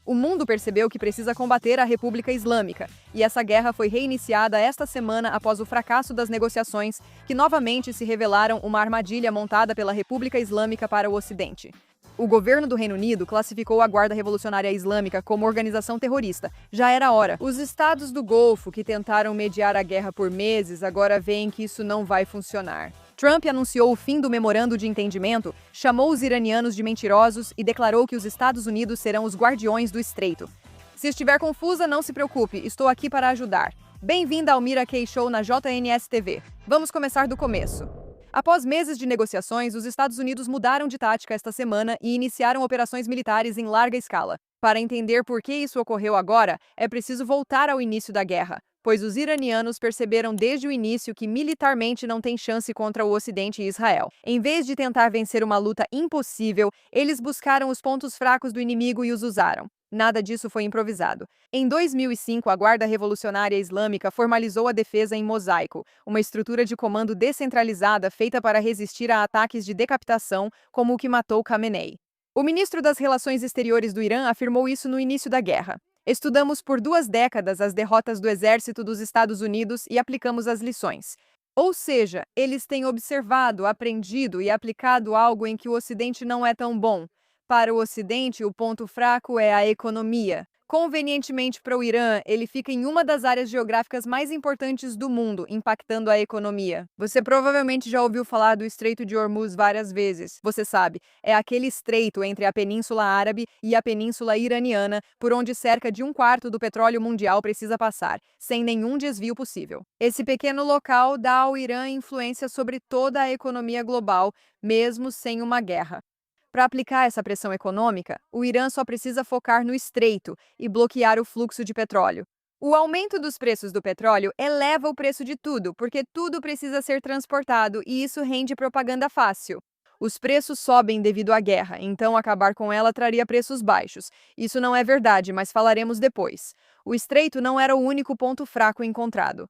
O mundo percebeu que precisa combater a República Islâmica, e essa guerra foi reiniciada esta semana após o fracasso das negociações, que novamente se revelaram uma armadilha montada pela República Islâmica para o Ocidente. O governo do Reino Unido classificou a Guarda Revolucionária Islâmica como organização terrorista. Já era hora. Os estados do Golfo, que tentaram mediar a guerra por meses, agora veem que isso não vai funcionar. Trump anunciou o fim do memorando de entendimento, chamou os iranianos de mentirosos e declarou que os Estados Unidos serão os guardiões do estreito. Se estiver confusa, não se preocupe, estou aqui para ajudar. Bem-vinda ao Mira K Show na JNS TV. Vamos começar do começo. Após meses de negociações, os Estados Unidos mudaram de tática esta semana e iniciaram operações militares em larga escala. Para entender por que isso ocorreu agora, é preciso voltar ao início da guerra, pois os iranianos perceberam desde o início que militarmente não tem chance contra o Ocidente e Israel. Em vez de tentar vencer uma luta impossível, eles buscaram os pontos fracos do inimigo e os usaram. Nada disso foi improvisado. Em 2005, a Guarda Revolucionária Islâmica formalizou a defesa em Mosaico, uma estrutura de comando descentralizada feita para resistir a ataques de decapitação, como o que matou Khamenei. O ministro das Relações Exteriores do Irã afirmou isso no início da guerra. Estudamos por 2 décadas as derrotas do exército dos Estados Unidos e aplicamos as lições. Ou seja, eles têm observado, aprendido e aplicado algo em que o Ocidente não é tão bom. Para o Ocidente, o ponto fraco é a economia. Convenientemente para o Irã, ele fica em uma das áreas geográficas mais importantes do mundo, impactando a economia. Você provavelmente já ouviu falar do Estreito de Hormuz várias vezes. Você sabe, é aquele estreito entre a Península Árabe e a Península Iraniana, por onde cerca de 1/4 do petróleo mundial precisa passar, sem nenhum desvio possível. Esse pequeno local dá ao Irã influência sobre toda a economia global, mesmo sem uma guerra. Para aplicar essa pressão econômica, o Irã só precisa focar no estreito e bloquear o fluxo de petróleo. O aumento dos preços do petróleo eleva o preço de tudo, porque tudo precisa ser transportado e isso rende propaganda fácil. Os preços sobem devido à guerra, então acabar com ela traria preços baixos. Isso não é verdade, mas falaremos depois. O estreito não era o único ponto fraco encontrado.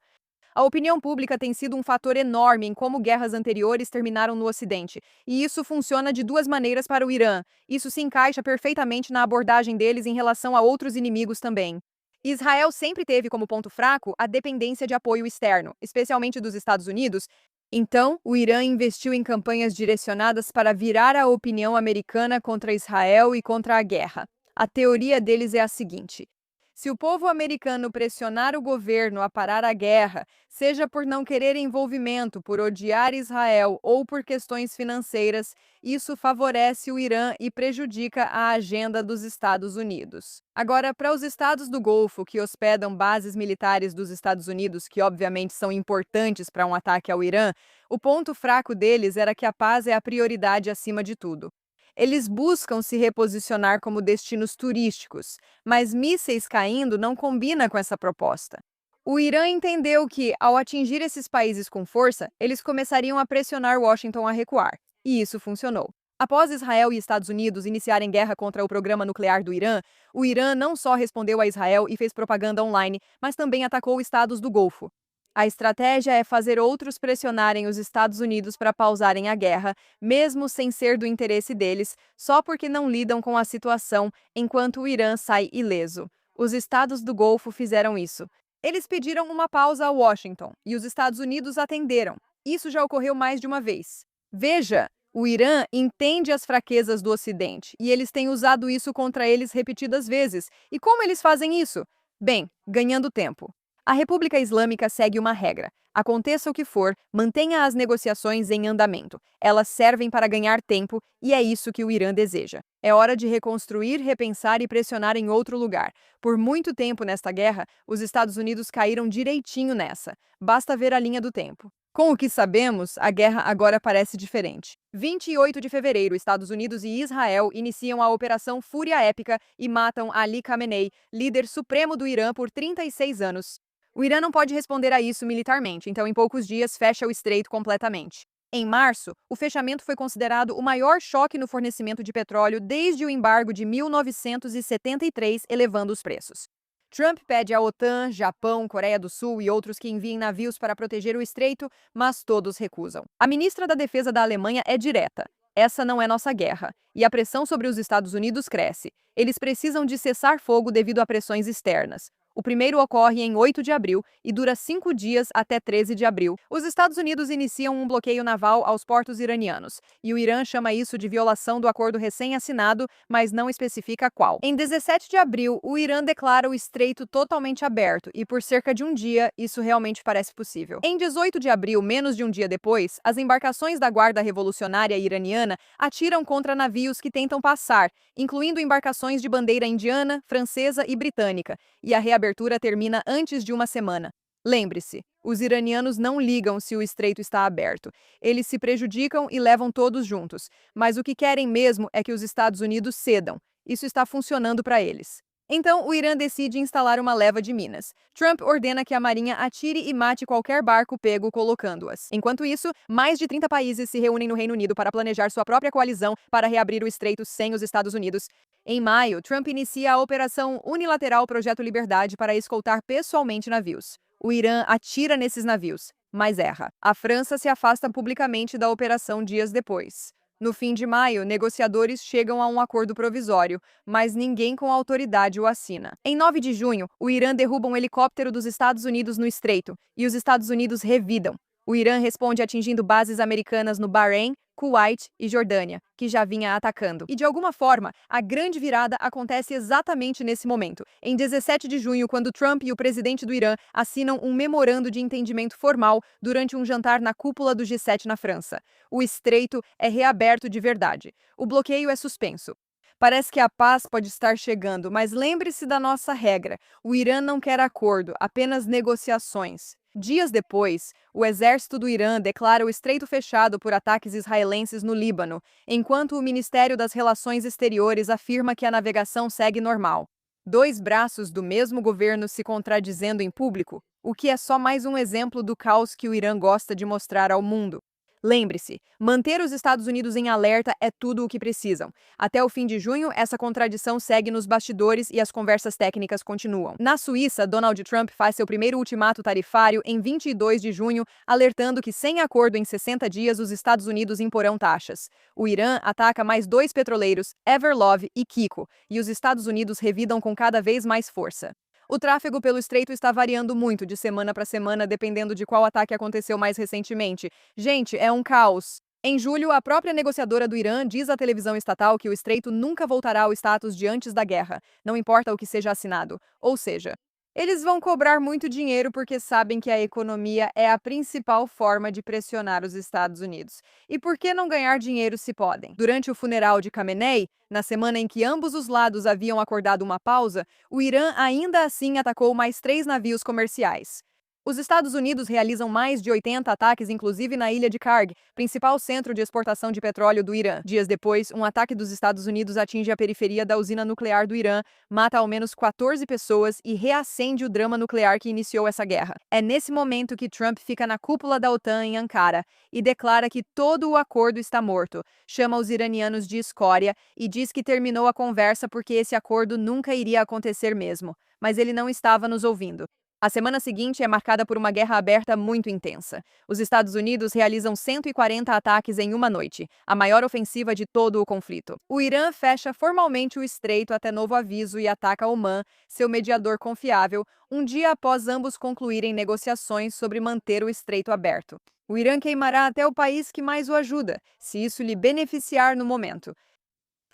A opinião pública tem sido um fator enorme em como guerras anteriores terminaram no Ocidente, e isso funciona de 2 maneiras para o Irã. Isso se encaixa perfeitamente na abordagem deles em relação a outros inimigos também. Israel sempre teve como ponto fraco a dependência de apoio externo, especialmente dos Estados Unidos. Então, o Irã investiu em campanhas direcionadas para virar a opinião americana contra Israel e contra a guerra. A teoria deles é a seguinte: se o povo americano pressionar o governo a parar a guerra, seja por não querer envolvimento, por odiar Israel ou por questões financeiras, isso favorece o Irã e prejudica a agenda dos Estados Unidos. Agora, para os estados do Golfo que hospedam bases militares dos Estados Unidos, que obviamente são importantes para um ataque ao Irã, o ponto fraco deles era que a paz é a prioridade acima de tudo. Eles buscam se reposicionar como destinos turísticos, mas mísseis caindo não combina com essa proposta. O Irã entendeu que, ao atingir esses países com força, eles começariam a pressionar Washington a recuar, e isso funcionou. Após Israel e Estados Unidos iniciarem guerra contra o programa nuclear do Irã, o Irã não só respondeu a Israel e fez propaganda online, mas também atacou estados do Golfo. A estratégia é fazer outros pressionarem os Estados Unidos para pausarem a guerra, mesmo sem ser do interesse deles, só porque não lidam com a situação, enquanto o Irã sai ileso. Os estados do Golfo fizeram isso. Eles pediram uma pausa a Washington, e os Estados Unidos atenderam. Isso já ocorreu mais de uma vez. Veja, o Irã entende as fraquezas do Ocidente, e eles têm usado isso contra eles repetidas vezes. E como eles fazem isso? Bem, ganhando tempo. A República Islâmica segue uma regra. Aconteça o que for, mantenha as negociações em andamento. Elas servem para ganhar tempo e é isso que o Irã deseja. É hora de reconstruir, repensar e pressionar em outro lugar. Por muito tempo nesta guerra, os Estados Unidos caíram direitinho nessa. Basta ver a linha do tempo. Com o que sabemos, a guerra agora parece diferente. 28 de fevereiro, Estados Unidos e Israel iniciam a Operação Fúria Épica e matam Ali Khamenei, líder supremo do Irã por 36 anos. O Irã não pode responder a isso militarmente, então em poucos dias fecha o estreito completamente. Em março, o fechamento foi considerado o maior choque no fornecimento de petróleo desde o embargo de 1973, elevando os preços. Trump pede à OTAN, Japão, Coreia do Sul e outros que enviem navios para proteger o estreito, mas todos recusam. A ministra da Defesa da Alemanha é direta. essa não é nossa guerra, e a pressão sobre os Estados Unidos cresce. Eles precisam de cessar fogo devido a pressões externas. O primeiro ocorre em 8 de abril e dura 5 dias até 13 de abril. Os Estados Unidos iniciam um bloqueio naval aos portos iranianos, e o Irã chama isso de violação do acordo recém-assinado, mas não especifica qual. Em 17 de abril, o Irã declara o estreito totalmente aberto, e por cerca de um dia, isso realmente parece possível. Em 18 de abril, menos de um dia depois, as embarcações da Guarda Revolucionária Iraniana atiram contra navios que tentam passar, incluindo embarcações de bandeira indiana, francesa e britânica, e a reabertura termina antes de uma semana. Lembre-se, os iranianos não ligam se o estreito está aberto. Eles se prejudicam e levam todos juntos, mas o que querem mesmo é que os Estados Unidos cedam. Isso está funcionando para eles. Então, o Irã decide instalar uma leva de minas. Trump ordena que a Marinha atire e mate qualquer barco pego colocando-as. Enquanto isso, mais de 30 países se reúnem no Reino Unido para planejar sua própria coalizão para reabrir o estreito sem os Estados Unidos. Em maio, Trump inicia a Operação Unilateral Projeto Liberdade para escoltar pessoalmente navios. O Irã atira nesses navios, mas erra. A França se afasta publicamente da operação dias depois. No fim de maio, negociadores chegam a um acordo provisório, mas ninguém com autoridade o assina. Em 9 de junho, o Irã derruba um helicóptero dos Estados Unidos no estreito, e os Estados Unidos revidam. O Irã responde atingindo bases americanas no Bahrein, Kuwait e Jordânia, que já vinha atacando. E de alguma forma, a grande virada acontece exatamente nesse momento, em 17 de junho, quando Trump e o presidente do Irã assinam um memorando de entendimento formal durante um jantar na cúpula do G7 na França. O estreito é reaberto de verdade. O bloqueio é suspenso. Parece que a paz pode estar chegando, mas lembre-se da nossa regra. O Irã não quer acordo, apenas negociações. Dias depois, o exército do Irã declara o estreito fechado por ataques israelenses no Líbano, enquanto o Ministério das Relações Exteriores afirma que a navegação segue normal. Dois braços do mesmo governo se contradizendo em público, o que é só mais um exemplo do caos que o Irã gosta de mostrar ao mundo. Lembre-se, manter os Estados Unidos em alerta é tudo o que precisam. Até o fim de junho, essa contradição segue nos bastidores e as conversas técnicas continuam. Na Suíça, Donald Trump faz seu primeiro ultimato tarifário em 22 de junho, alertando que sem acordo em 60 dias os Estados Unidos imporão taxas. O Irã ataca mais dois petroleiros, Everlove e Kiko, e os Estados Unidos revidam com cada vez mais força. O tráfego pelo estreito está variando muito de semana para semana, dependendo de qual ataque aconteceu mais recentemente. Gente, é um caos. Em julho, a própria negociadora do Irã diz à televisão estatal que o estreito nunca voltará ao status de antes da guerra, não importa o que seja assinado. Ou seja, eles vão cobrar muito dinheiro porque sabem que a economia é a principal forma de pressionar os Estados Unidos. E por que não ganhar dinheiro se podem? Durante o funeral de Khamenei, na semana em que ambos os lados haviam acordado uma pausa, o Irã ainda assim atacou mais 3 navios comerciais. Os Estados Unidos realizam mais de 80 ataques, inclusive na ilha de Karg, principal centro de exportação de petróleo do Irã. Dias depois, um ataque dos Estados Unidos atinge a periferia da usina nuclear do Irã, mata ao menos 14 pessoas e reacende o drama nuclear que iniciou essa guerra. É nesse momento que Trump fica na cúpula da OTAN em Ankara e declara que todo o acordo está morto, chama os iranianos de escória e diz que terminou a conversa porque esse acordo nunca iria acontecer mesmo. Mas ele não estava nos ouvindo. A semana seguinte é marcada por uma guerra aberta muito intensa. Os Estados Unidos realizam 140 ataques em uma noite, a maior ofensiva de todo o conflito. O Irã fecha formalmente o estreito até novo aviso e ataca Omã, seu mediador confiável, um dia após ambos concluírem negociações sobre manter o estreito aberto. O Irã queimará até o país que mais o ajuda, se isso lhe beneficiar no momento.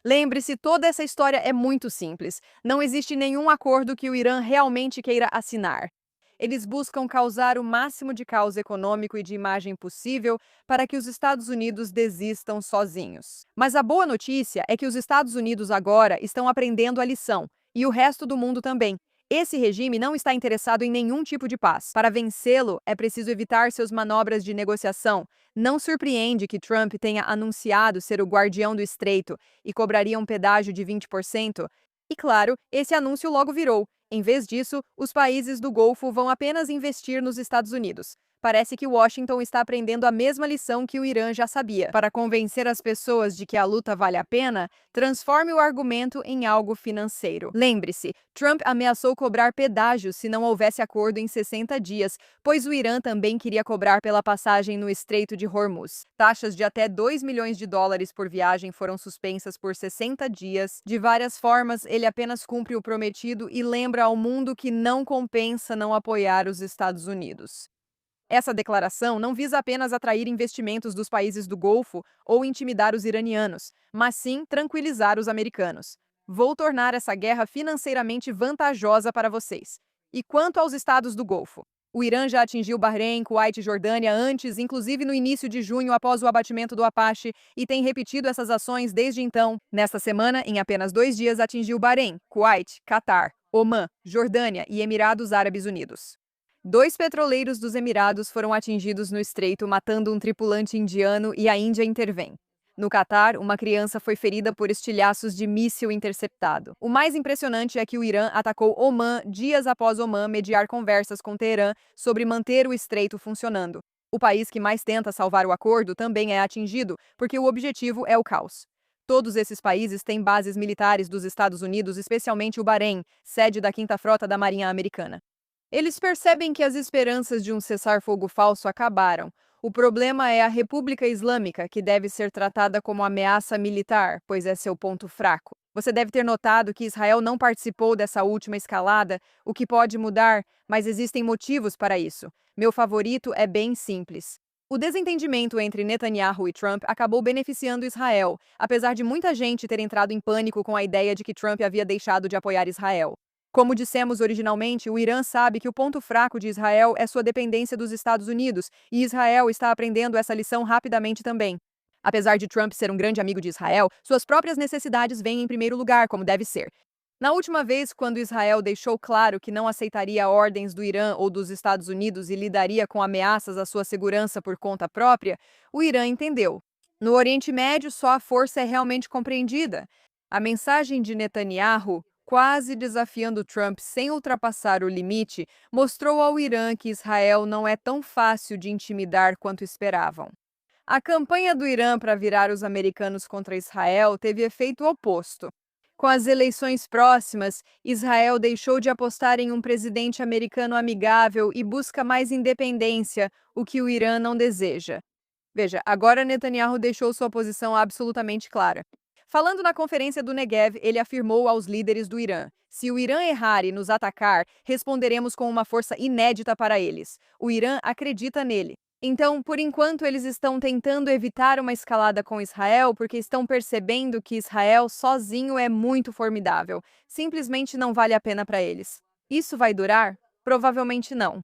Lembre-se, toda essa história é muito simples. Não existe nenhum acordo que o Irã realmente queira assinar. Eles buscam causar o máximo de caos econômico e de imagem possível para que os Estados Unidos desistam sozinhos. Mas a boa notícia é que os Estados Unidos agora estão aprendendo a lição, e o resto do mundo também. Esse regime não está interessado em nenhum tipo de paz. Para vencê-lo, é preciso evitar suas manobras de negociação. Não surpreende que Trump tenha anunciado ser o guardião do estreito e cobraria um pedágio de 20%. E claro, esse anúncio logo virou. Em vez disso, os países do Golfo vão apenas investir nos Estados Unidos. Parece que Washington está aprendendo a mesma lição que o Irã já sabia. Para convencer as pessoas de que a luta vale a pena, transforme o argumento em algo financeiro. Lembre-se, Trump ameaçou cobrar pedágios se não houvesse acordo em 60 dias, pois o Irã também queria cobrar pela passagem no Estreito de Hormuz. Taxas de até 2 milhões de dólares por viagem foram suspensas por 60 dias. De várias formas, ele apenas cumpre o prometido e lembra ao mundo que não compensa não apoiar os Estados Unidos. Essa declaração não visa apenas atrair investimentos dos países do Golfo ou intimidar os iranianos, mas sim tranquilizar os americanos. Vou tornar essa guerra financeiramente vantajosa para vocês. E quanto aos estados do Golfo? O Irã já atingiu Bahrein, Kuwait e Jordânia antes, inclusive no início de junho após o abatimento do Apache, e tem repetido essas ações desde então. Nesta semana, em apenas 2 dias, atingiu Bahrein, Kuwait, Catar, Omã, Jordânia e Emirados Árabes Unidos. 2 petroleiros dos Emirados foram atingidos no estreito, matando um tripulante indiano e a Índia intervém. No Catar, uma criança foi ferida por estilhaços de míssil interceptado. O mais impressionante é que o Irã atacou Omã dias após Omã mediar conversas com Teherã sobre manter o estreito funcionando. O país que mais tenta salvar o acordo também é atingido, porque o objetivo é o caos. Todos esses países têm bases militares dos Estados Unidos, especialmente o Bahrein, sede da 5ª Frota da Marinha Americana. Eles percebem que as esperanças de um cessar-fogo falso acabaram. O problema é a República Islâmica, que deve ser tratada como ameaça militar, pois é seu ponto fraco. Você deve ter notado que Israel não participou dessa última escalada, o que pode mudar, mas existem motivos para isso. Meu favorito é bem simples. O desentendimento entre Netanyahu e Trump acabou beneficiando Israel, apesar de muita gente ter entrado em pânico com a ideia de que Trump havia deixado de apoiar Israel. Como dissemos originalmente, o Irã sabe que o ponto fraco de Israel é sua dependência dos Estados Unidos, e Israel está aprendendo essa lição rapidamente também. Apesar de Trump ser um grande amigo de Israel, suas próprias necessidades vêm em primeiro lugar, como deve ser. Na última vez, quando Israel deixou claro que não aceitaria ordens do Irã ou dos Estados Unidos e lidaria com ameaças à sua segurança por conta própria, o Irã entendeu. No Oriente Médio, só a força é realmente compreendida. A mensagem de Netanyahu, quase desafiando Trump sem ultrapassar o limite, mostrou ao Irã que Israel não é tão fácil de intimidar quanto esperavam. A campanha do Irã para virar os americanos contra Israel teve efeito oposto. Com as eleições próximas, Israel deixou de apostar em um presidente americano amigável e busca mais independência, o que o Irã não deseja. Veja, agora Netanyahu deixou sua posição absolutamente clara. Falando na conferência do Negev, ele afirmou aos líderes do Irã: se o Irã errar e nos atacar, responderemos com uma força inédita para eles. O Irã acredita nele. Então, por enquanto, eles estão tentando evitar uma escalada com Israel porque estão percebendo que Israel sozinho é muito formidável. Simplesmente não vale a pena para eles. Isso vai durar? Provavelmente não.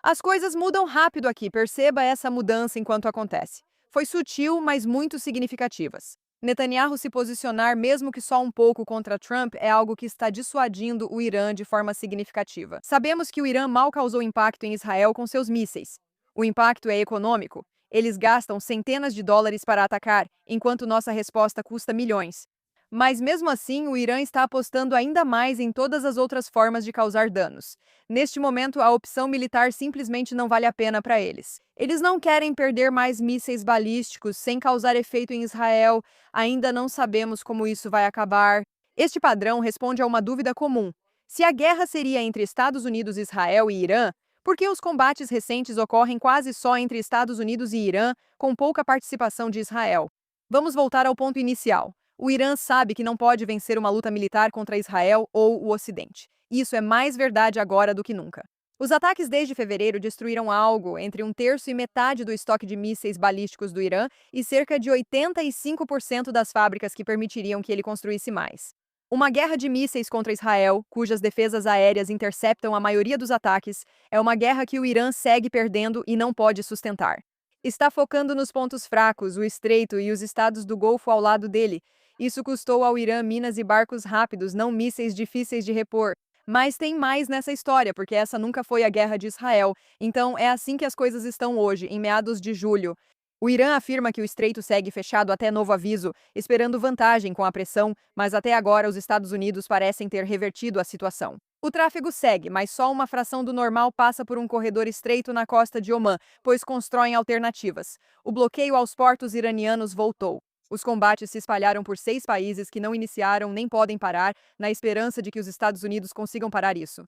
As coisas mudam rápido aqui, perceba essa mudança enquanto acontece. Foi sutil, mas muito significativas. Netanyahu se posicionar, mesmo que só um pouco, contra Trump é algo que está dissuadindo o Irã de forma significativa. Sabemos que o Irã mal causou impacto em Israel com seus mísseis. O impacto é econômico. Eles gastam centenas de dólares para atacar, enquanto nossa resposta custa milhões. Mas mesmo assim, o Irã está apostando ainda mais em todas as outras formas de causar danos. Neste momento, a opção militar simplesmente não vale a pena para eles. Eles não querem perder mais mísseis balísticos sem causar efeito em Israel. Ainda não sabemos como isso vai acabar. Este padrão responde a uma dúvida comum. Se a guerra seria entre Estados Unidos, Israel e Irã, por que os combates recentes ocorrem quase só entre Estados Unidos e Irã, com pouca participação de Israel? Vamos voltar ao ponto inicial. O Irã sabe que não pode vencer uma luta militar contra Israel ou o Ocidente. Isso é mais verdade agora do que nunca. Os ataques desde fevereiro destruíram algo entre 1/3 e metade do estoque de mísseis balísticos do Irã e cerca de 85% das fábricas que permitiriam que ele construísse mais. Uma guerra de mísseis contra Israel, cujas defesas aéreas interceptam a maioria dos ataques, é uma guerra que o Irã segue perdendo e não pode sustentar. Está focando nos pontos fracos, o Estreito e os estados do Golfo ao lado dele. Isso custou ao Irã minas e barcos rápidos, não mísseis difíceis de repor. Mas tem mais nessa história, porque essa nunca foi a guerra de Israel. Então é assim que as coisas estão hoje, em meados de julho. O Irã afirma que o estreito segue fechado até novo aviso, esperando vantagem com a pressão, mas até agora os Estados Unidos parecem ter revertido a situação. O tráfego segue, mas só uma fração do normal passa por um corredor estreito na costa de Omã, pois constroem alternativas. O bloqueio aos portos iranianos voltou. Os combates se espalharam por 6 países que não iniciaram nem podem parar, na esperança de que os Estados Unidos consigam parar isso.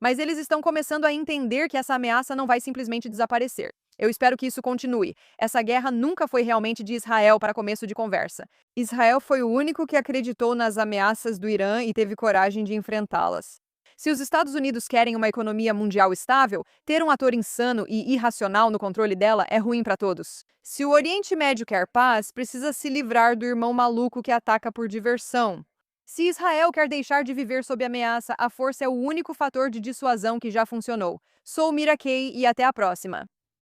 Mas eles estão começando a entender que essa ameaça não vai simplesmente desaparecer. Eu espero que isso continue. Essa guerra nunca foi realmente de Israel para começo de conversa. Israel foi o único que acreditou nas ameaças do Irã e teve coragem de enfrentá-las. Se os Estados Unidos querem uma economia mundial estável, ter um ator insano e irracional no controle dela é ruim para todos. Se o Oriente Médio quer paz, precisa se livrar do irmão maluco que ataca por diversão. Se Israel quer deixar de viver sob ameaça, a força é o único fator de dissuasão que já funcionou. Sou Mira Kay e até a próxima.